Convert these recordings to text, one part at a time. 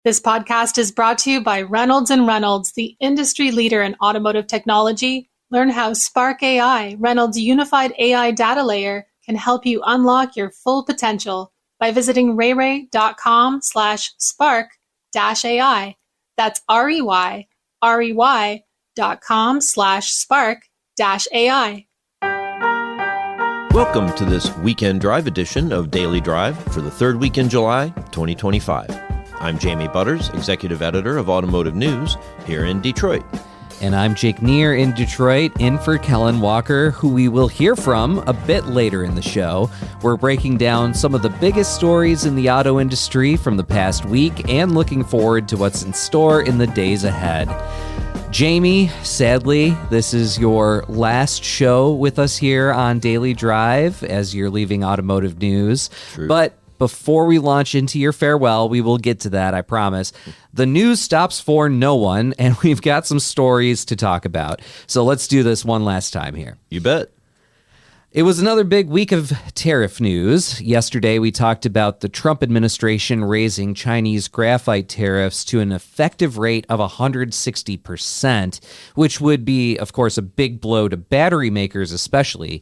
This podcast is brought to you by Reynolds & Reynolds, the industry leader in automotive technology. Learn how Spark AI, Reynolds' unified AI data layer, can help you unlock your full potential by visiting rey.com/spark-AI. That's rey.com/spark-AI. Welcome to this weekend drive edition of Daily Drive for the third week in July, 2025. I'm Jamie Butters, Executive Editor of Automotive News here in Detroit. And I'm Jake Neer in Detroit, in for Kellen Walker, who we will hear from a bit later in the show. We're breaking down some of the biggest stories in the auto industry from the past week and looking forward to what's in store in the days ahead. Jamie, sadly, this is your last show with us here on Daily Drive as you're leaving Automotive News. True. But before we launch into your farewell, we will get to that, I promise. The news stops for no one, and we've got some stories to talk about. So let's do this one last time here. You bet. It was another big week of tariff news. Yesterday, we talked about the Trump administration raising Chinese graphite tariffs to an effective rate of 160%, which would be, of course, a big blow to battery makers especially.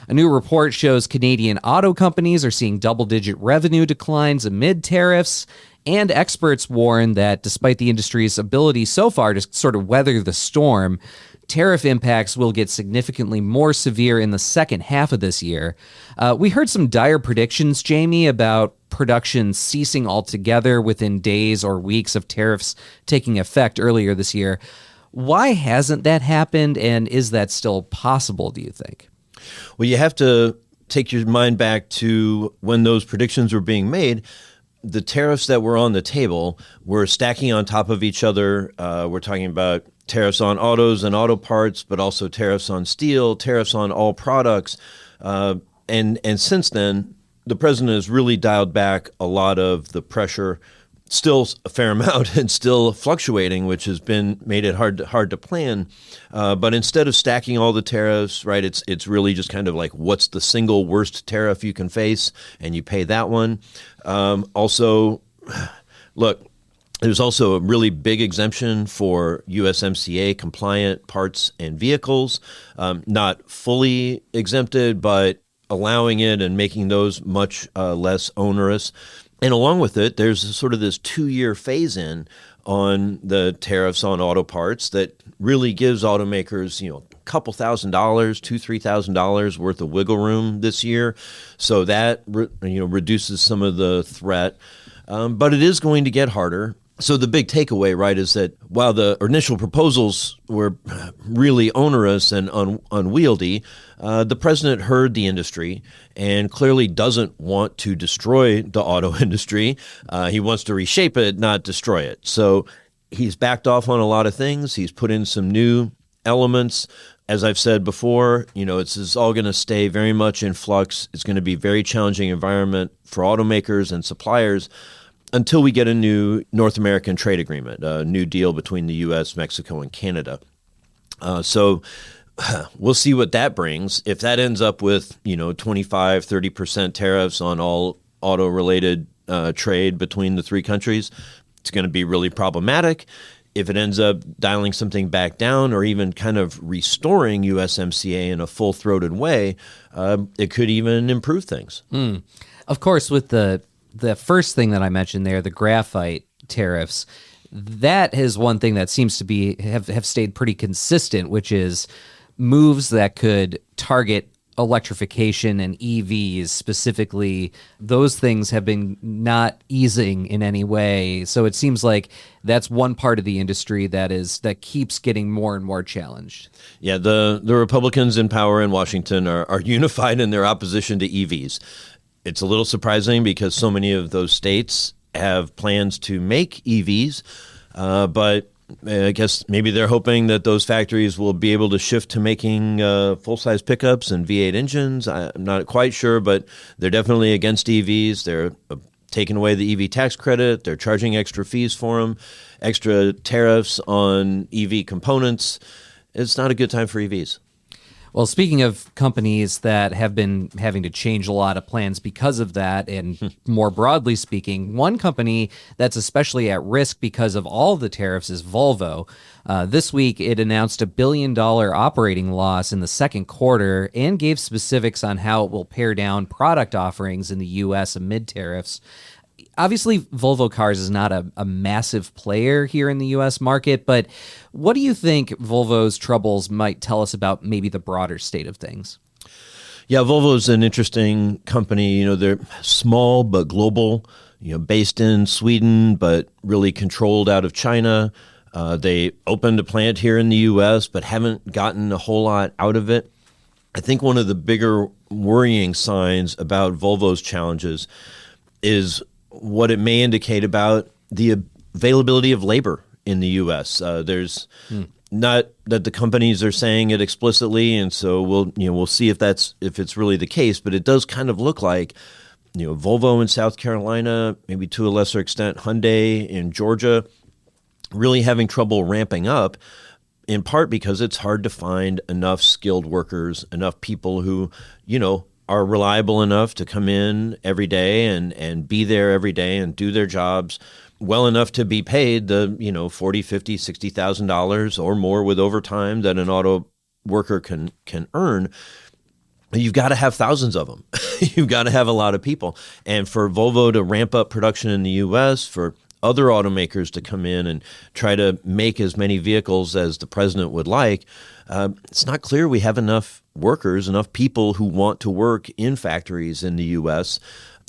A new report shows Canadian auto companies are seeing double-digit revenue declines amid tariffs, and experts warn that despite the industry's ability so far to sort of weather the storm, tariff impacts will get significantly more severe in the second half of this year. We heard some dire predictions, Jamie, about production ceasing altogether within days or weeks of tariffs taking effect earlier this year. Why hasn't that happened, and is that still possible, do you think? Well, you have to take your mind back to when those predictions were being made. The tariffs that were on the table were stacking on top of each other. We're talking about tariffs on autos and auto parts, but also tariffs on steel, tariffs on all products. And since then, the president has really dialed back a lot of the pressure, still a fair amount and still fluctuating, which has been made it hard to plan. But instead of stacking all the tariffs, right, it's really just kind of like what's the single worst tariff you can face, and you pay that one. Also, look, there's also a really big exemption for USMCA compliant parts and vehicles, not fully exempted, but allowing it and making those much less onerous. And along with it, there's sort of this 2-year phase-in on the tariffs on auto parts that really gives automakers, a couple $1,000, $2,000-$3,000 worth of wiggle room this year. So that, reduces some of the threat. But it is going to get harder. So the big takeaway, right, is that while the initial proposals were really onerous and unwieldy, the president heard the industry and clearly doesn't want to destroy the auto industry. He wants to reshape it, not destroy it. So he's backed off on a lot of things. He's put in some new elements. As I've said before, it's all going to stay very much in flux. It's going to be a very challenging environment for automakers and suppliers until we get a new North American trade agreement, a new deal between the U.S., Mexico, and Canada. So we'll see what that brings. If that ends up with, 25, 30% tariffs on all auto-related trade between the three countries, it's going to be really problematic. If it ends up dialing something back down or even kind of restoring USMCA in a full-throated way, it could even improve things. Of course, with the first thing that I mentioned there, the graphite tariffs, that is one thing that seems to be have stayed pretty consistent, which is moves that could target electrification and EVs specifically. Those things have been not easing in any way. So it seems like that's one part of the industry that keeps getting more and more challenged. Yeah, the Republicans in power in Washington are unified in their opposition to EVs. It's a little surprising because so many of those states have plans to make EVs, but I guess maybe they're hoping that those factories will be able to shift to making full-size pickups and V8 engines. I'm not quite sure, but they're definitely against EVs. They're taking away the EV tax credit. They're charging extra fees for them, extra tariffs on EV components. It's not a good time for EVs. Well, speaking of companies that have been having to change a lot of plans because of that, and more broadly speaking, one company that's especially at risk because of all the tariffs is Volvo. This week, it announced $1 billion operating loss in the second quarter and gave specifics on how it will pare down product offerings in the U.S. amid tariffs. Obviously, Volvo Cars is not a massive player here in the U.S. market, but what do you think Volvo's troubles might tell us about maybe the broader state of things? Yeah, Volvo's an interesting company. They're small but global, based in Sweden, but really controlled out of China. They opened a plant here in the U.S., but haven't gotten a whole lot out of it. I think one of the bigger worrying signs about Volvo's challenges is what it may indicate about the availability of labor in the U.S. There's not that the companies are saying it explicitly, and so we'll see if it's really the case. But it does kind of look like Volvo in South Carolina, maybe to a lesser extent Hyundai in Georgia, really having trouble ramping up. In part because it's hard to find enough skilled workers, enough people who are reliable enough to come in every day and be there every day and do their jobs well enough to be paid the $40,000, $50,000, $60,000 or more with overtime that an auto worker can earn. You've got to have thousands of them. You've got to have a lot of people. And for Volvo to ramp up production in the U.S., for other automakers to come in and try to make as many vehicles as the president would like, it's not clear we have enough workers, enough people who want to work in factories in the U.S.,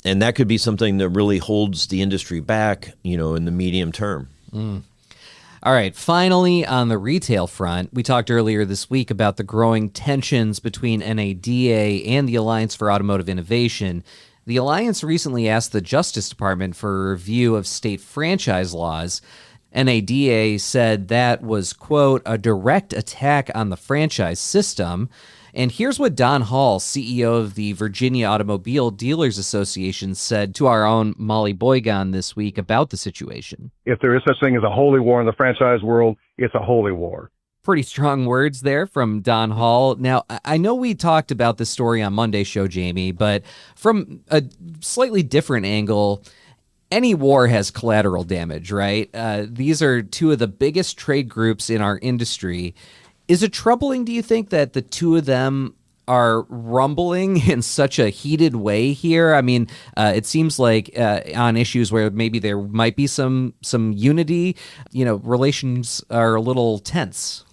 and that could be something that really holds the industry back, in the medium term. All right, finally, on the retail front, we talked earlier this week about the growing tensions between NADA and the Alliance for Automotive Innovation. The Alliance recently asked the Justice Department for a review of state franchise laws. NADA said that was, quote, a direct attack on the franchise system. And here's what Don Hall, CEO of the Virginia Automobile Dealers Association, said to our own Molly Boygan this week about the situation. If there is such thing as a holy war in the franchise world, it's a holy war. Pretty strong words there from Don Hall. Now, I know we talked about this story on Monday's show, Jamie, but from a slightly different angle, any war has collateral damage, right? These are two of the biggest trade groups in our industry. Is it troubling, do you think, that the two of them are rumbling in such a heated way here? I mean, it seems like on issues where maybe there might be some unity, relations are a little tense.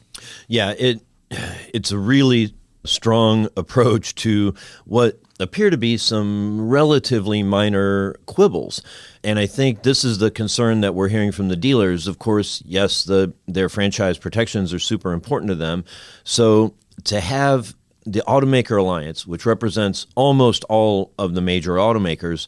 Yeah, it's a really strong approach to what appear to be some relatively minor quibbles. And I think this is the concern that we're hearing from the dealers. Of course, yes, their franchise protections are super important to them. So to have the Automaker Alliance, which represents almost all of the major automakers,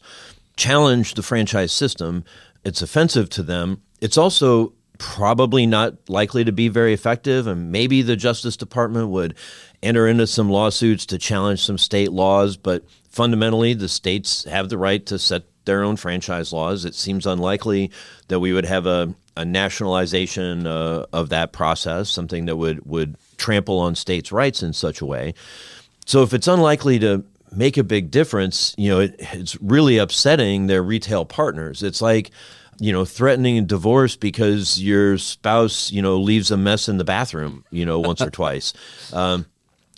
challenge the franchise system, it's offensive to them. It's also probably not likely to be very effective, and maybe the Justice Department would enter into some lawsuits to challenge some state laws, but fundamentally the states have the right to set their own franchise laws. It seems unlikely that we would have a nationalization of that process, something that would trample on states' rights in such a way. So if it's unlikely to make a big difference, it's really upsetting their retail partners. It's like threatening a divorce because your spouse, leaves a mess in the bathroom, once or twice.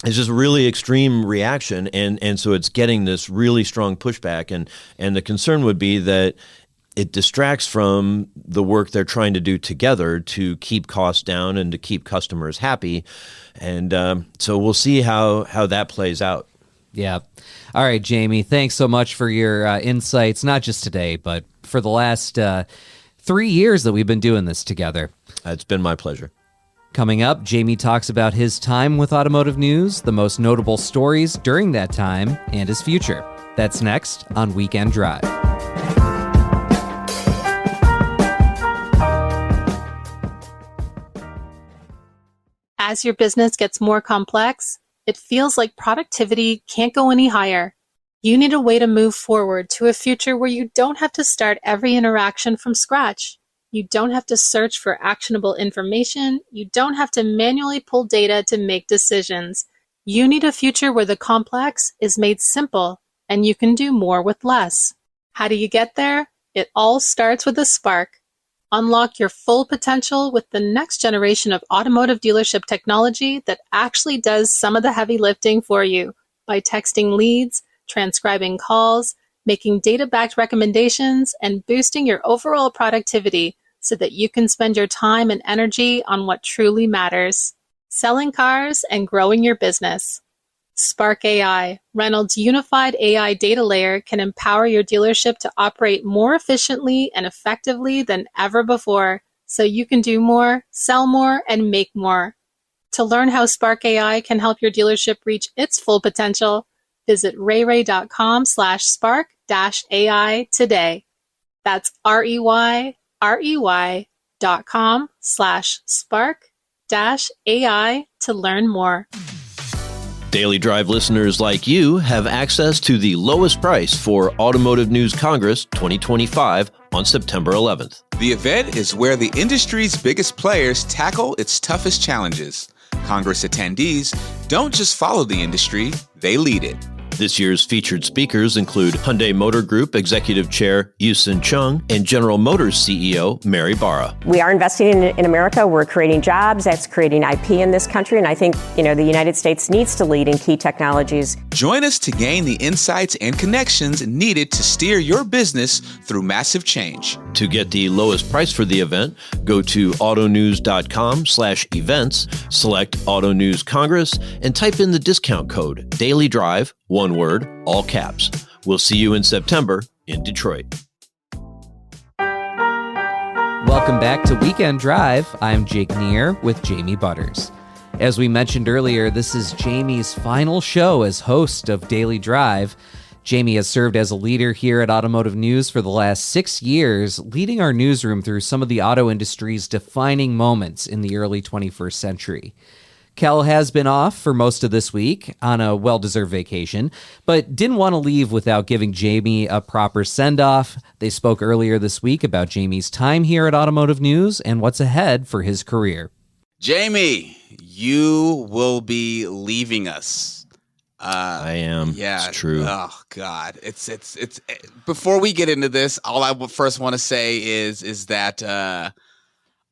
It's just a really extreme reaction. And so it's getting this really strong pushback. And the concern would be that it distracts from the work they're trying to do together to keep costs down and to keep customers happy. And so we'll see how that plays out. Yeah. All right, Jamie, thanks so much for your insights, not just today, but for the last 3 years that we've been doing this together. It's been my pleasure. Coming up, Jamie talks about his time with Automotive News, the most notable stories during that time, and his future. That's next on Weekend Drive. As your business gets more complex, it feels like productivity can't go any higher. You need a way to move forward to a future where you don't have to start every interaction from scratch. You don't have to search for actionable information. You don't have to manually pull data to make decisions. You need a future where the complex is made simple and you can do more with less. How do you get there? It all starts with a spark. Unlock your full potential with the next generation of automotive dealership technology that actually does some of the heavy lifting for you by texting leads, transcribing calls, making data-backed recommendations, and boosting your overall productivity so that you can spend your time and energy on what truly matters: selling cars and growing your business. Spark AI, Reynolds' unified AI data layer, can empower your dealership to operate more efficiently and effectively than ever before, so you can do more, sell more, and make more. To learn how Spark AI can help your dealership reach its full potential, visit rey.com/spark-AI today. That's rey.com/spark-AI to learn more. Daily Drive listeners like you have access to the lowest price for Automotive News Congress 2025 on September 11th. The event is where the industry's biggest players tackle its toughest challenges. Congress attendees don't just follow the industry, they lead it. This year's featured speakers include Hyundai Motor Group Executive Chair Yusin Chung and General Motors CEO Mary Barra. We are investing in America. We're creating jobs. That's creating IP in this country. And I think, the United States needs to lead in key technologies. Join us to gain the insights and connections needed to steer your business through massive change. To get the lowest price for the event, go to autonews.com/events, select Auto News Congress, and type in the discount code Daily Drive, one word, all caps. We'll see you in September in Detroit. Welcome back to Weekend Drive. I'm Jake Neer with Jamie Butters. As we mentioned earlier, this is Jamie's final show as host of Daily Drive. Jamie has served as a leader here at Automotive News for the last 6 years, leading our newsroom through some of the auto industry's defining moments in the early 21st century. Kel has been off for most of this week on a well-deserved vacation, but didn't want to leave without giving Jamie a proper send-off. They spoke earlier this week about Jamie's time here at Automotive News and what's ahead for his career. Jamie, you will be leaving us. I am. Yeah, it's true. Oh God, it's. Before we get into this, all I first want to say is that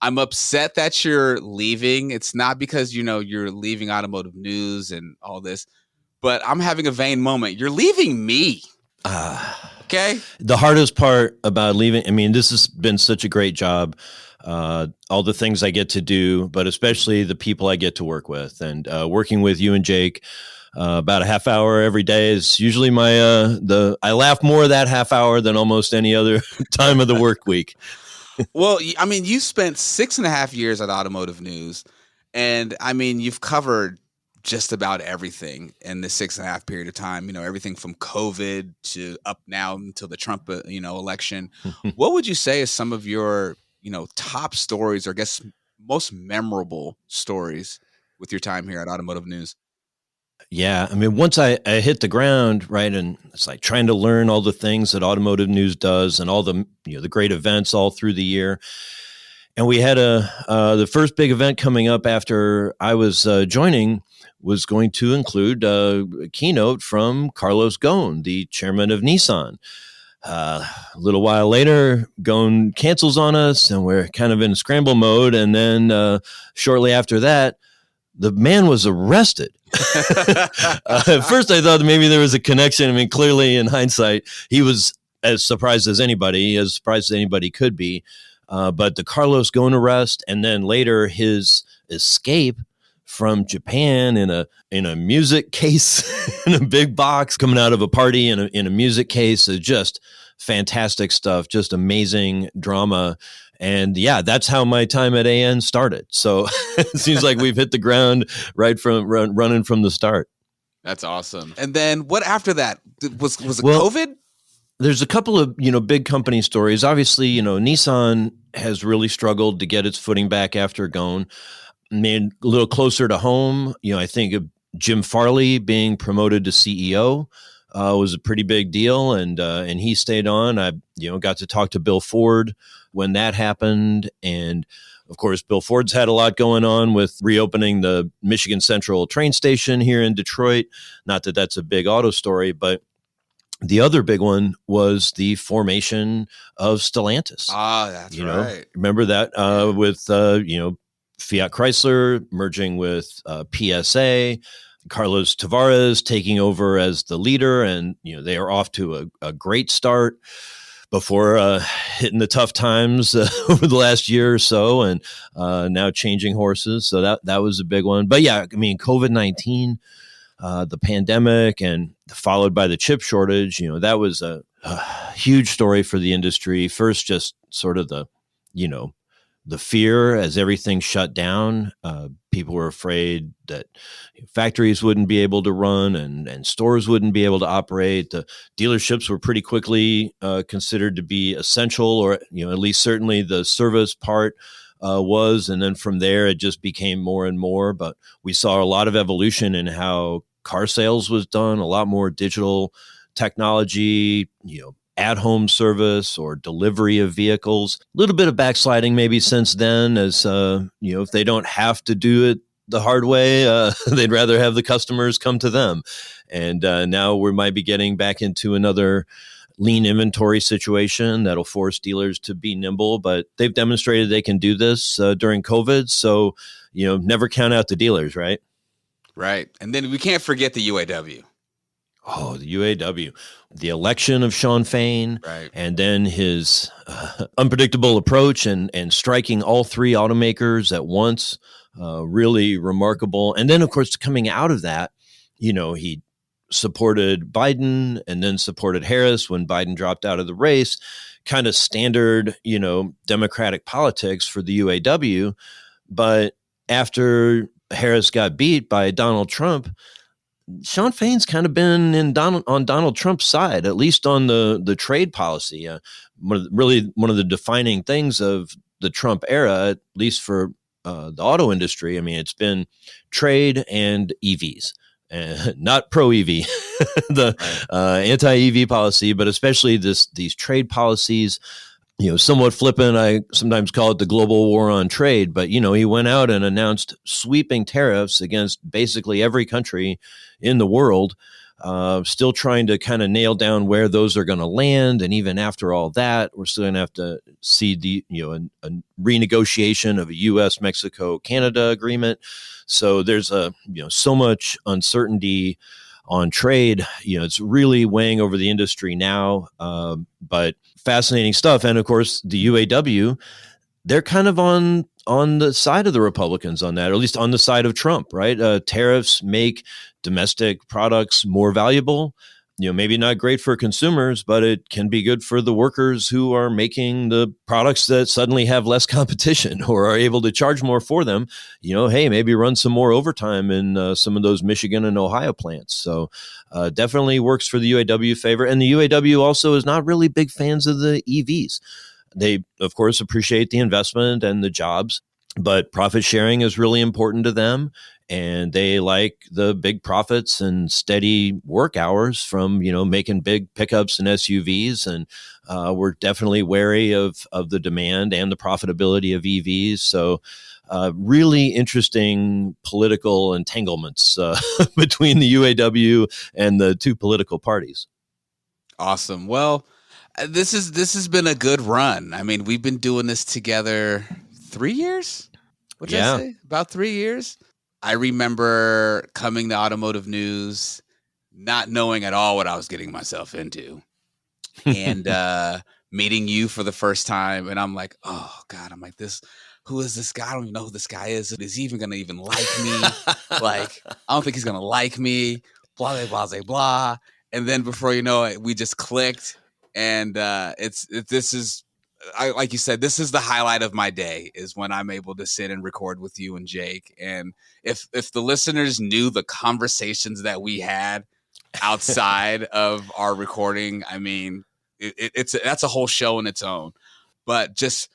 I'm upset that you're leaving. It's not because you're leaving Automotive News and all this, but I'm having a vain moment. You're leaving me. Okay. The hardest part about leaving, I mean, this has been such a great job. All the things I get to do, but especially the people I get to work with, and working with you and Jake. About a half hour every day is usually my I laugh more that half hour than almost any other time of the work week. Well, I mean, you spent 6.5 years at Automotive News, and I mean, you've covered just about everything in the 6.5 period of time. Everything from COVID to up now until the Trump election. What would you say is some of your top stories, or I guess most memorable stories with your time here at Automotive News? Yeah, I mean, once I hit the ground, right, and it's like trying to learn all the things that Automotive News does and all the the great events all through the year. And we had the first big event coming up after I was joining was going to include a keynote from Carlos Ghosn, the chairman of Nissan. A little while later, Ghosn cancels on us, and we're kind of in scramble mode. And then shortly after that, the man was arrested. At first, I thought maybe there was a connection. I mean, clearly, in hindsight, he was as surprised as anybody could be. But the Carlos Ghosn arrest, and then later his escape from Japan in a music case, in a big box, coming out of a party in a music case, is just fantastic stuff. Just amazing drama. And yeah, that's how my time at AN started. So it seems like we've hit the ground right from running from the start. That's awesome. And then what after that? Was it COVID? There's a couple of, big company stories. Obviously, Nissan has really struggled to get its footing back after Ghosn. Made a little closer to home. I think Jim Farley being promoted to CEO was a pretty big deal, and he stayed on. I got to talk to Bill Ford when that happened. And of course, Bill Ford's had a lot going on with reopening the Michigan Central train station here in Detroit. Not that that's a big auto story, but the other big one was the formation of Stellantis. Ah, that's right. Remember that with Fiat Chrysler merging with PSA, Carlos Tavares taking over as the leader, and they are off to a great start before hitting the tough times over the last year or so, and now changing horses. So that was a big one. But yeah, I mean, COVID-19, the pandemic, and followed by the chip shortage, that was a huge story for the industry. First, just sort of the fear as everything shut down. People were afraid that factories wouldn't be able to run and stores wouldn't be able to operate. The dealerships were pretty quickly considered to be essential, or at least certainly the service part was. And then from there, it just became more and more. But we saw a lot of evolution in how car sales was done, a lot more digital technology, at-home service or delivery of vehicles. A little bit of backsliding maybe since then, as if they don't have to do it the hard way, they'd rather have the customers come to them. And now we might be getting back into another lean inventory situation that'll force dealers to be nimble, but they've demonstrated they can do this during COVID. So, never count out the dealers, right? Right. And then we can't forget the UAW. Oh, the UAW, the election of Sean Fain, right, and then his unpredictable approach and striking all three automakers at once, really remarkable. And then, of course, coming out of that, he supported Biden and then supported Harris when Biden dropped out of the race, kind of standard, Democratic politics for the UAW. But after Harris got beat by Donald Trump, Sean Fain's kind of been on Donald Trump's side, at least on the trade policy. One of the defining things of the Trump era, at least for the auto industry, I mean, it's been trade and EVs. Not pro-EV, the anti-EV policy, but especially these trade policies. Somewhat flippant, I sometimes call it the global war on trade, but, he went out and announced sweeping tariffs against basically every country in the world, still trying to kind of nail down where those are going to land. And even after all that, we're still going to have to see a renegotiation of a U.S., Mexico, Canada agreement. So there's so much uncertainty on trade. It's really weighing over the industry now, but fascinating stuff. And of course, the UAW, they're kind of on the side of the Republicans on that, or at least on the side of Trump, right? Tariffs make domestic products more valuable. Maybe not great for consumers, but it can be good for the workers who are making the products that suddenly have less competition or are able to charge more for them. Hey, maybe run some more overtime in some of those Michigan and Ohio plants. So definitely works for the UAW favor. And the UAW also is not really big fans of the EVs. They, of course, appreciate the investment and the jobs, but profit sharing is really important to them. And they like the big profits and steady work hours from, making big pickups and SUVs. And we're definitely wary of the demand and the profitability of EVs. So really interesting political entanglements between the UAW and the two political parties. Awesome. Well, this has been a good run. I mean, we've been doing this together 3 years. What did I say? About 3 years. I remember coming to Automotive News, not knowing at all what I was getting myself into, and meeting you for the first time. And I'm like, oh God, who is this guy? I don't even know who this guy is. Is he even going to even like me? Like, I don't think he's going to like me, blah, blah, blah, blah, blah. And then before you know it, we just clicked. And like you said, this is the highlight of my day, is when I'm able to sit and record with you and Jake. And if the listeners knew the conversations that we had outside of our recording, I mean, that's a whole show in its own. But just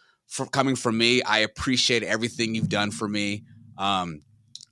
coming from me, I appreciate everything you've done for me.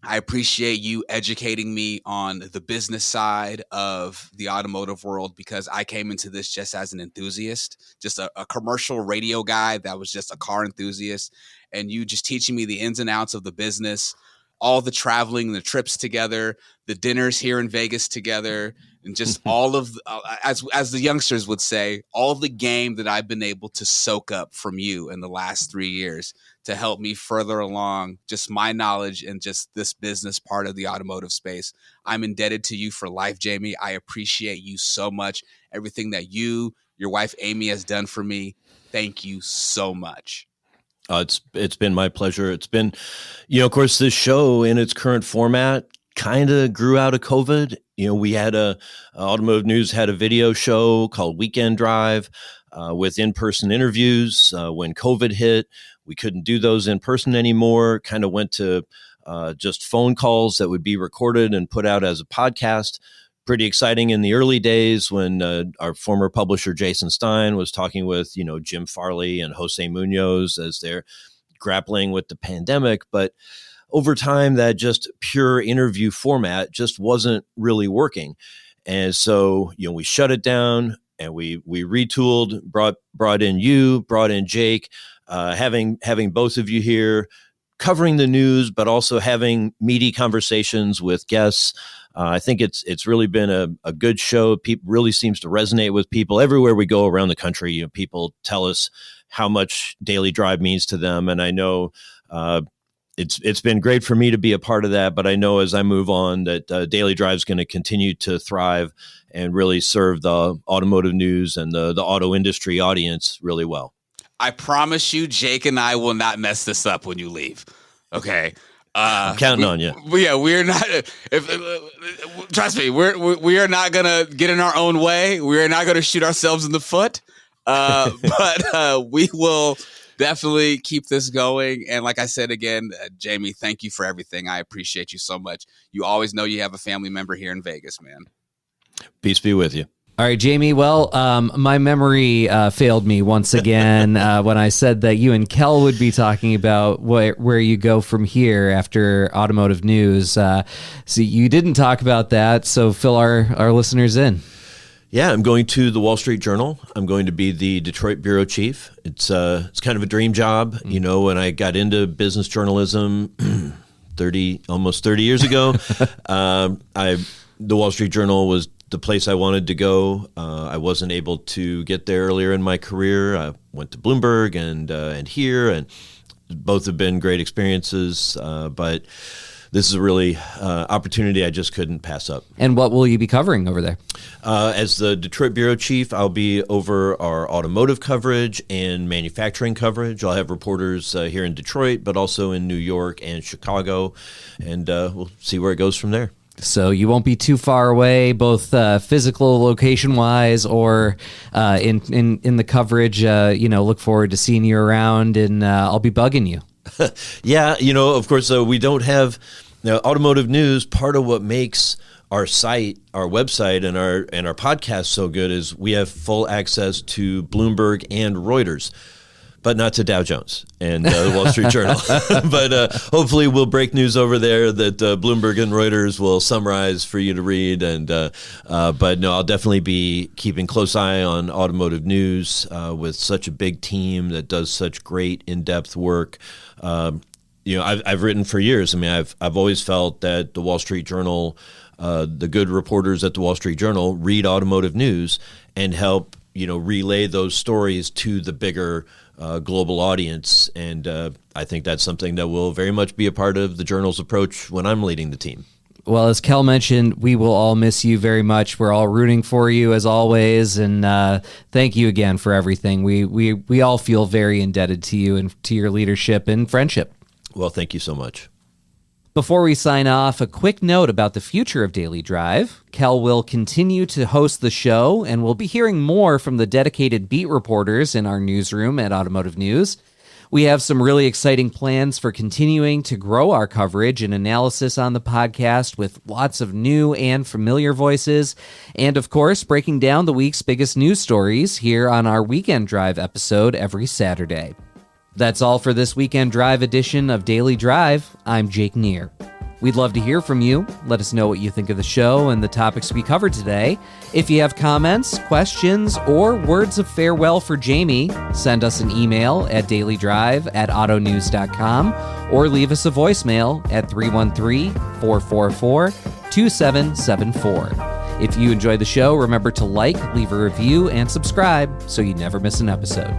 I appreciate you educating me on the business side of the automotive world, because I came into this just as an enthusiast, just a commercial radio guy that was just a car enthusiast. And you just teaching me the ins and outs of the business, all the traveling, the trips together, the dinners here in Vegas together, and just all of, as the youngsters would say, all the game that I've been able to soak up from you in the last 3 years to help me further along just my knowledge and just this business part of the automotive space. I'm indebted to you for life, Jamie. I appreciate you so much. Everything that you, your wife, Amy, has done for me. Thank you so much. It's been my pleasure. It's been, of course, this show in its current format kind of grew out of COVID. We had Automotive News had a video show called Weekend Drive with in-person interviews. When COVID hit, we couldn't do those in person anymore. Kind of went to just phone calls that would be recorded and put out as a podcast. Pretty exciting in the early days when our former publisher, Jason Stein, was talking with, Jim Farley and Jose Munoz as they're grappling with the pandemic. But over time, that just pure interview format just wasn't really working. And so, we shut it down and we retooled, brought in Jake, having both of you here covering the news, but also having meaty conversations with guests. I think it's really been a good show. People really seems to resonate with people everywhere we go around the country. People tell us how much Daily Drive means to them, and I know it's been great for me to be a part of that. But I know as I move on that Daily Drive is going to continue to thrive and really serve the automotive news and the auto industry audience really well. I promise you, Jake and I will not mess this up when you leave. Okay. I'm counting on you. Yeah, we're not. Trust me, we are not gonna get in our own way. We are not gonna shoot ourselves in the foot. But we will definitely keep this going. And like I said again, Jamie, thank you for everything. I appreciate you so much. You always know you have a family member here in Vegas, man. Peace be with you. All right, Jamie. Well, my memory failed me once again when I said that you and Kel would be talking about where you go from here after Automotive News. So you didn't talk about that, so fill our listeners in. Yeah, I'm going to the Wall Street Journal. I'm going to be the Detroit bureau chief. It's kind of a dream job. When I got into business journalism almost 30 years ago, the Wall Street Journal was the place I wanted to go. I wasn't able to get there earlier in my career. I went to Bloomberg and here, and both have been great experiences. But this is a really opportunity I just couldn't pass up. And what will you be covering over there? As the Detroit bureau chief, I'll be over our automotive coverage and manufacturing coverage. I'll have reporters here in Detroit, but also in New York and Chicago, and we'll see where it goes from there. So you won't be too far away, both physical location-wise or in the coverage. Look forward to seeing you around, and I'll be bugging you. Yeah, of course, we don't have automotive news. Part of what makes our site, our website, and our podcast so good is we have full access to Bloomberg and Reuters, but not to Dow Jones and the Wall Street Journal. But hopefully we'll break news over there that Bloomberg and Reuters will summarize for you to read. But no, I'll definitely be keeping close eye on automotive news with such a big team that does such great in-depth work. I've written for years. I mean, I've always felt that the Wall Street Journal, the good reporters at the Wall Street Journal read automotive news and help relay those stories to the bigger global audience. And I think that's something that will very much be a part of the Journal's approach when I'm leading the team. Well, as Kel mentioned, we will all miss you very much. We're all rooting for you as always, and thank you again for everything. We all feel very indebted to you and to your leadership and friendship. Well, thank you so much. Before we sign off, a quick note about the future of Daily Drive. Kel will continue to host the show, and we'll be hearing more from the dedicated beat reporters in our newsroom at Automotive News. We have some really exciting plans for continuing to grow our coverage and analysis on the podcast with lots of new and familiar voices, and of course, breaking down the week's biggest news stories here on our Weekend Drive episode every Saturday. That's all for this Weekend Drive edition of Daily Drive. I'm Jake Neer. We'd love to hear from you. Let us know what you think of the show and the topics we covered today. If you have comments, questions, or words of farewell for Jamie, send us an email at dailydrive@autonews.com or leave us a voicemail at 313-444-2774. If you enjoy the show, remember to like, leave a review, and subscribe so you never miss an episode.